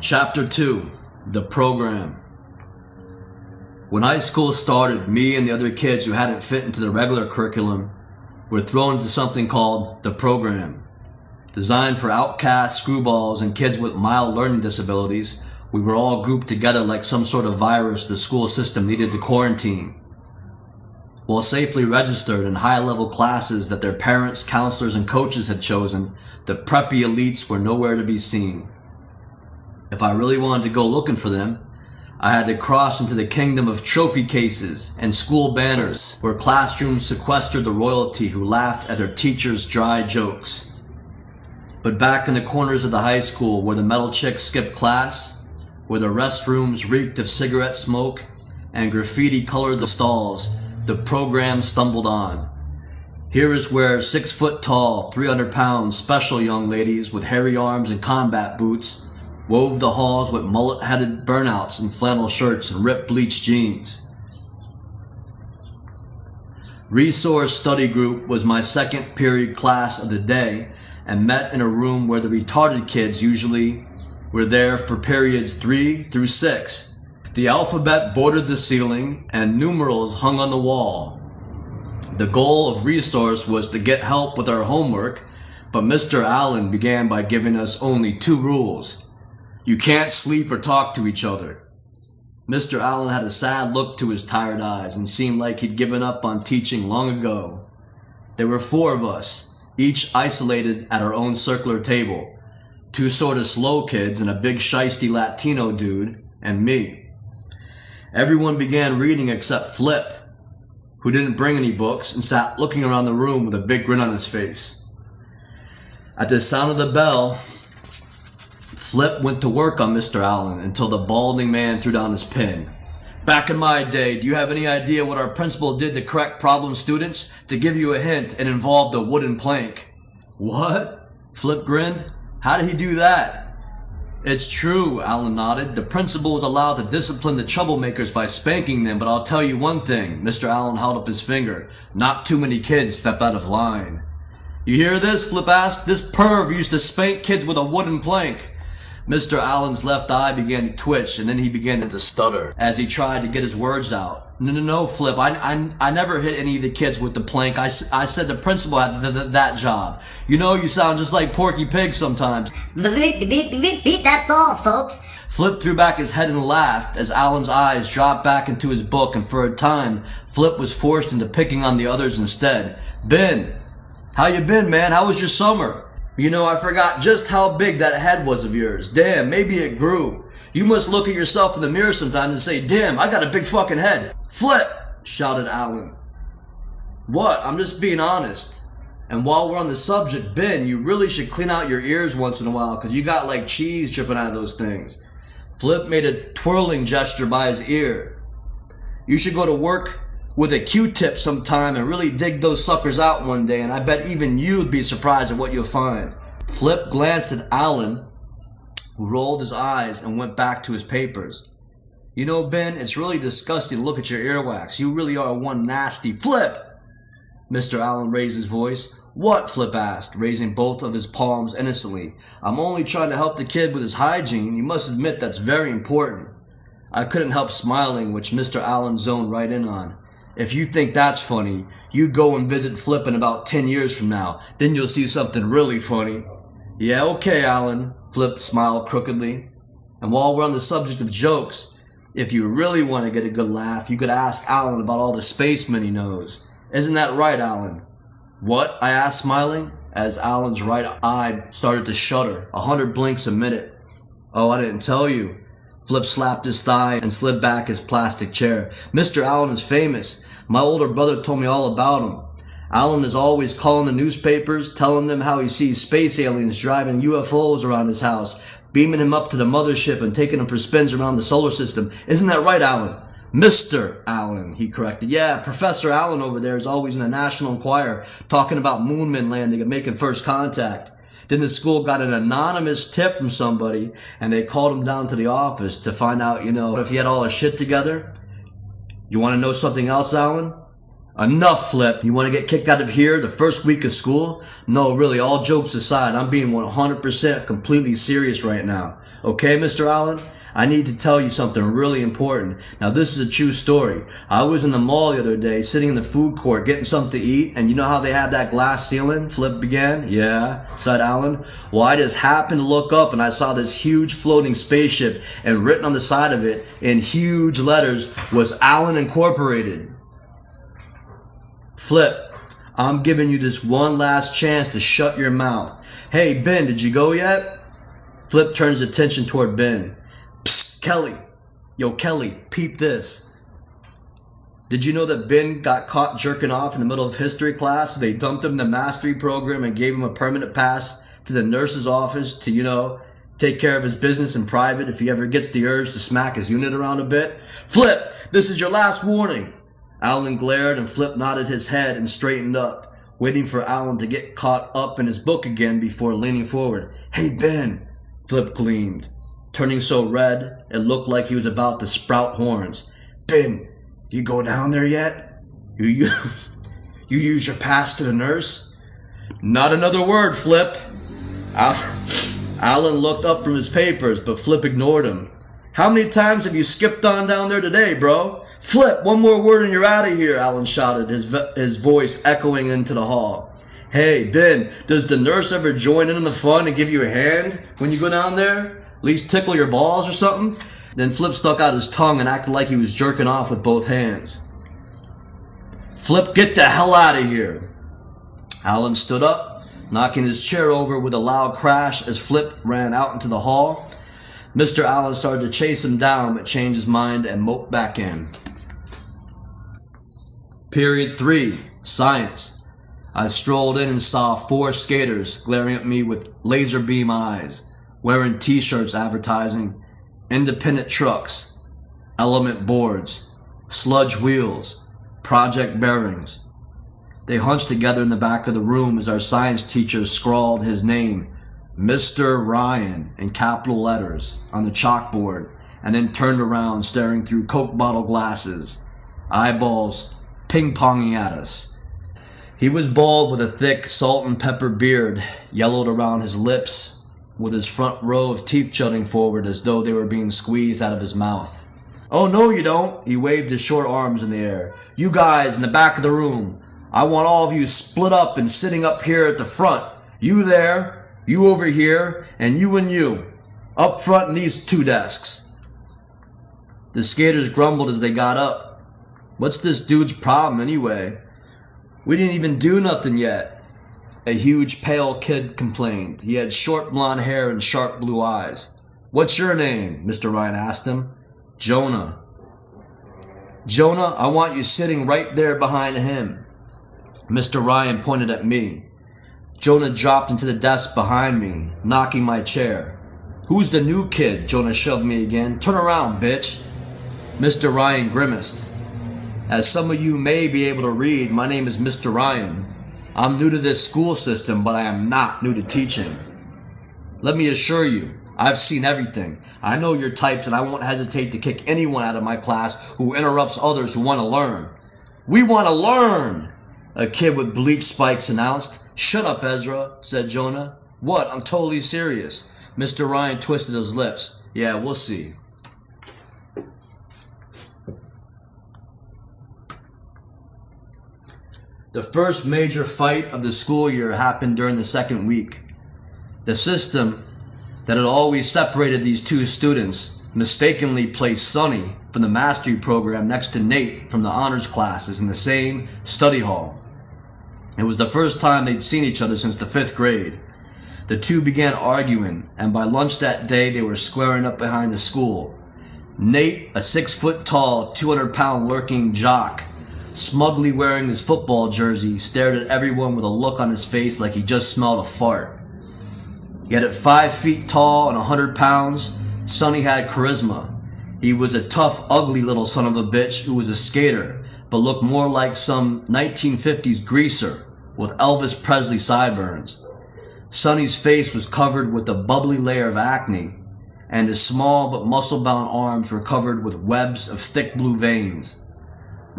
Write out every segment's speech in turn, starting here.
Chapter 2, The Program. When high school started, me and the other kids who hadn't fit into the regular curriculum were thrown into something called The Program. Designed for outcasts, screwballs, and kids with mild learning disabilities, we were all grouped together like some sort of virus the school system needed to quarantine. While safely registered in high-level classes that their parents, counselors, and coaches had chosen, the preppy elites were nowhere to be seen. If I really wanted to go looking for them, I had to cross into the kingdom of trophy cases and school banners, where classrooms sequestered the royalty who laughed at their teachers' dry jokes. But back in the corners of the high school where the metal chicks skipped class, where the restrooms reeked of cigarette smoke and graffiti colored the stalls, the program stumbled on. Here is where 6-foot-tall, 300-pound special young ladies with hairy arms and combat boots wove the halls with mullet-headed burnouts and flannel shirts and ripped bleached jeans. Resource Study Group was my second period class of the day and met in a room where the retarded kids usually were there for periods 3 through 6. The alphabet bordered the ceiling and numerals hung on the wall. The goal of Resource was to get help with our homework, but Mr. Allen began by giving us only 2 rules. You can't sleep or talk to each other. Mr. Allen had a sad look to his tired eyes and seemed like he'd given up on teaching long ago. There were 4 of us, each isolated at our own circular table. 2 sorta slow kids and a big shiesty Latino dude, and me. Everyone began reading except Flip, who didn't bring any books and sat looking around the room with a big grin on his face. At the sound of the bell, Flip went to work on Mr. Allen until the balding man threw down his pen. Back in my day, do you have any idea what our principal did to correct problem students? To give you a hint, it involved a wooden plank. What? Flip grinned. How did he do that? It's true, Allen nodded. The principal was allowed to discipline the troublemakers by spanking them, but I'll tell you one thing. Mr. Allen held up his finger. Not too many kids stepped out of line. You hear this? Flip asked. This perv used to spank kids with a wooden plank. Mr. Allen's left eye began to twitch, and then he began to stutter as he tried to get his words out. No, Flip, I never hit any of the kids with the plank. I said the principal had that job. You know, you sound just like Porky Pig sometimes. That's all, folks. Flip threw back his head and laughed as Allen's eyes dropped back into his book, and for a time, Flip was forced into picking on the others instead. Ben, how you been, man? How was your summer? You know, I forgot just how big that head was of yours. Damn, maybe it grew. You must look at yourself in the mirror sometimes and say, damn, I got a big fucking head. Flip! Shouted Allen. What? I'm just being honest. And while we're on the subject, Ben, you really should clean out your ears once in a while, because you got like cheese dripping out of those things. Flip made a twirling gesture by his ear. You should go to work with a Q-tip sometime and really dig those suckers out one day, and I bet even you'd be surprised at what you'll find. Flip glanced at Allen, who rolled his eyes and went back to his papers. You know, Ben, it's really disgusting to look at your earwax. You really are one nasty Flip! Mr. Allen raised his voice. What? Flip asked, raising both of his palms innocently. I'm only trying to help the kid with his hygiene. You must admit that's very important. I couldn't help smiling, which Mr. Allen zoned right in on. If you think that's funny, you go and visit Flip in about 10 years from now. Then you'll see something really funny. Yeah, okay, Allen, Flip smiled crookedly. And while we're on the subject of jokes, if you really want to get a good laugh, you could ask Allen about all the spacemen he knows. Isn't that right, Allen? What? I asked, smiling, as Allen's right eye started to shudder, 100 blinks a minute. Oh, I didn't tell you. Flip slapped his thigh and slid back his plastic chair. Mr. Allen is famous. My older brother told me all about him. Allen is always calling the newspapers, telling them how he sees space aliens driving UFOs around his house, beaming him up to the mothership and taking him for spins around the solar system. Isn't that right, Allen? Mr. Allen, he corrected. Yeah, Professor Allen over there is always in the National Enquirer talking about moonmen landing and making first contact. Then the school got an anonymous tip from somebody, and they called him down to the office to find out, if he had all his shit together. You want to know something else, Allen? Enough, Flip. You want to get kicked out of here the first week of school? No, really, all jokes aside, I'm being 100% completely serious right now. Okay, Mr. Allen? I need to tell you something really important. Now, this is a true story. I was in the mall the other day, sitting in the food court, getting something to eat, and you know how they have that glass ceiling? Flip began. Yeah, said Allen. Well, I just happened to look up, and I saw this huge floating spaceship, and written on the side of it, in huge letters, was Allen Incorporated. Flip, I'm giving you this one last chance to shut your mouth. Hey, Ben, did you go yet? Flip turns attention toward Ben. Psst, Kelly. Yo, Kelly, peep this. Did you know that Ben got caught jerking off in the middle of history class? So they dumped him in the mastery program and gave him a permanent pass to the nurse's office to, take care of his business in private if he ever gets the urge to smack his unit around a bit. Flip, this is your last warning. Allen glared and Flip nodded his head and straightened up, waiting for Allen to get caught up in his book again before leaning forward. Hey, Ben, Flip gleamed, turning so red it looked like he was about to sprout horns. Ben, you go down there yet? You use your pass to the nurse? Not another word, Flip. Allen looked up from his papers, but Flip ignored him. How many times have you skipped on down there today, bro? Flip, one more word and you're out of here, Allen shouted, his voice echoing into the hall. Hey, Ben, does the nurse ever join in the fun and give you a hand when you go down there? At least tickle your balls or something? Then Flip stuck out his tongue and acted like he was jerking off with both hands. Flip, get the hell out of here. Allen stood up, knocking his chair over with a loud crash as Flip ran out into the hall. Mr. Allen started to chase him down but changed his mind and moped back in. Period 3, Science. I strolled in and saw 4 skaters glaring at me with laser beam eyes, wearing t-shirts advertising independent trucks, element boards, sludge wheels, project bearings. They hunched together in the back of the room as our science teacher scrawled his name, Mr. Ryan, in capital letters on the chalkboard, and then turned around staring through Coke bottle glasses, eyeballs ping-ponging at us. He was bald with a thick salt and pepper beard, yellowed around his lips, with his front row of teeth jutting forward as though they were being squeezed out of his mouth. Oh, no you don't, he waved his short arms in the air. You guys in the back of the room, I want all of you split up and sitting up here at the front. You there, you over here, and you, up front in these 2 desks. The skaters grumbled as they got up. What's this dude's problem anyway? We didn't even do nothing yet. A huge pale kid complained. He had short blonde hair and sharp blue eyes. What's your name? Mr. Ryan asked him. Jonah. Jonah, I want you sitting right there behind him. Mr. Ryan pointed at me. Jonah dropped into the desk behind me, knocking my chair. Who's the new kid? Jonah shoved me again. Turn around, bitch. Mr. Ryan grimaced. As some of you may be able to read, my name is Mr. Ryan. I'm new to this school system, but I am not new to teaching. Let me assure you, I've seen everything. I know your types and I won't hesitate to kick anyone out of my class who interrupts others who want to learn. We want to learn, a kid with bleach spikes announced. Shut up, Ezra, said Jonah. What? I'm totally serious. Mr. Ryan twisted his lips. Yeah, we'll see. The first major fight of the school year happened during the second week. The system that had always separated these 2 students mistakenly placed Sonny from the mastery program next to Nate from the honors classes in the same study hall. It was the first time they'd seen each other since the 5th grade. The 2 began arguing, and by lunch that day they were squaring up behind the school. Nate, a 6-foot-tall, 200-pound lurking jock, smugly wearing his football jersey, stared at everyone with a look on his face like he just smelled a fart. Yet at 5 feet tall and 100 pounds, Sonny had charisma. He was a tough, ugly little son of a bitch who was a skater, but looked more like some 1950s greaser with Elvis Presley sideburns. Sonny's face was covered with a bubbly layer of acne, and his small but muscle-bound arms were covered with webs of thick blue veins.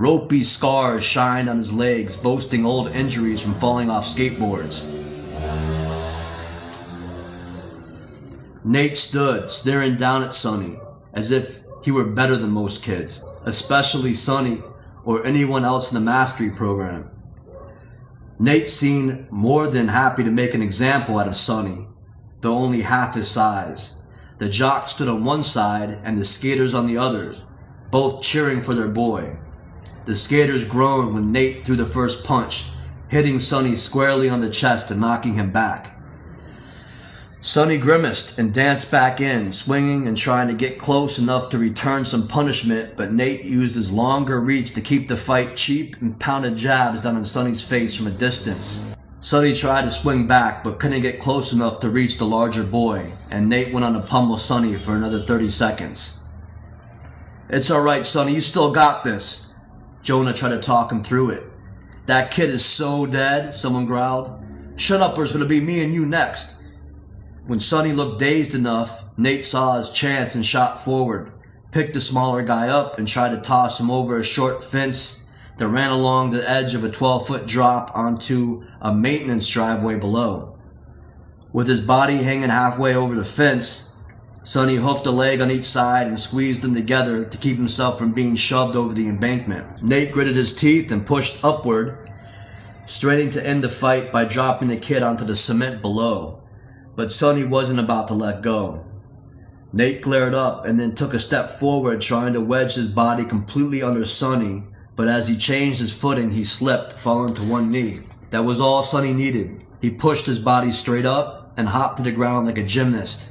Ropey scars shined on his legs, boasting old injuries from falling off skateboards. Nate stood, staring down at Sonny, as if he were better than most kids, especially Sonny or anyone else in the mastery program. Nate seemed more than happy to make an example out of Sonny, though only half his size. The jock stood on one side and the skaters on the other, both cheering for their boy. The skaters groaned when Nate threw the first punch, hitting Sonny squarely on the chest and knocking him back. Sonny grimaced and danced back in, swinging and trying to get close enough to return some punishment, but Nate used his longer reach to keep the fight cheap and pounded jabs down on Sonny's face from a distance. Sonny tried to swing back, but couldn't get close enough to reach the larger boy, and Nate went on to pummel Sonny for another 30 seconds. "It's alright, Sonny, you still got this." Jonah tried to talk him through it. "That kid is so dead," someone growled. "Shut up or it's gonna be me and you next." When Sonny looked dazed enough, Nate saw his chance and shot forward, picked the smaller guy up and tried to toss him over a short fence that ran along the edge of a 12-foot drop onto a maintenance driveway below. With his body hanging halfway over the fence, Sonny hooked a leg on each side and squeezed them together to keep himself from being shoved over the embankment. Nate gritted his teeth and pushed upward, straining to end the fight by dropping the kid onto the cement below. But Sonny wasn't about to let go. Nate glared up and then took a step forward, trying to wedge his body completely under Sonny, but as he changed his footing, he slipped, falling to one knee. That was all Sonny needed. He pushed his body straight up and hopped to the ground like a gymnast.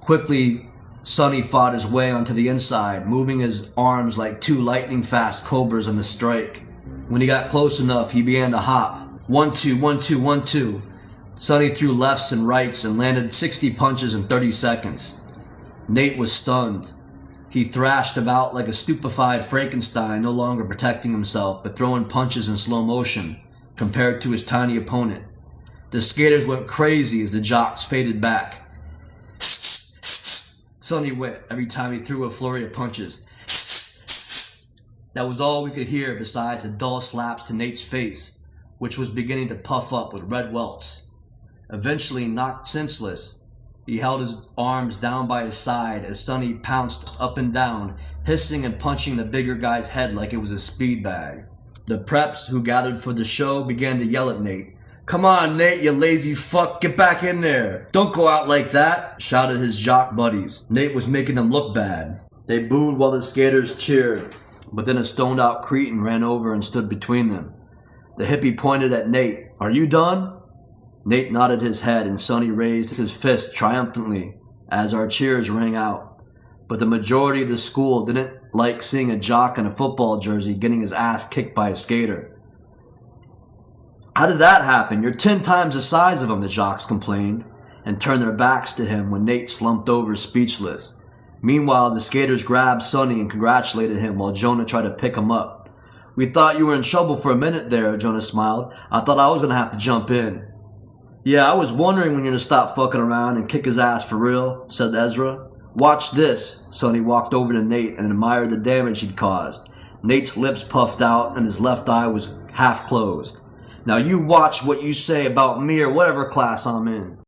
Quickly, Sonny fought his way onto the inside, moving his arms like two lightning-fast cobras on the strike. When he got close enough, he began to hop. 1-2, 1-2, 1-2. Sonny threw lefts and rights and landed 60 punches in 30 seconds. Nate was stunned. He thrashed about like a stupefied Frankenstein, no longer protecting himself, but throwing punches in slow motion, compared to his tiny opponent. The skaters went crazy as the jocks faded back. Sonny went every time he threw a flurry of punches. That was all we could hear besides the dull slaps to Nate's face, which was beginning to puff up with red welts. Eventually knocked senseless, he held his arms down by his side as Sonny pounced up and down, hissing and punching the bigger guy's head like it was a speed bag. The preps who gathered for the show began to yell at Nate. "Come on, Nate, you lazy fuck, get back in there. Don't go out like that," shouted his jock buddies. Nate was making them look bad. They booed while the skaters cheered, but then a stoned-out cretin ran over and stood between them. The hippie pointed at Nate. "Are you done?" Nate nodded his head and Sonny raised his fist triumphantly as our cheers rang out. But the majority of the school didn't like seeing a jock in a football jersey getting his ass kicked by a skater. "How did that happen? You're 10 times the size of him," the jocks complained, and turned their backs to him when Nate slumped over speechless. Meanwhile, the skaters grabbed Sonny and congratulated him while Jonah tried to pick him up. "We thought you were in trouble for a minute there," Jonah smiled. "I thought I was going to have to jump in." "Yeah, I was wondering when you're going to stop fucking around and kick his ass for real," said Ezra. "Watch this." Sonny walked over to Nate and admired the damage he'd caused. Nate's lips puffed out and his left eye was half closed. "Now you watch what you say about me or whatever class I'm in."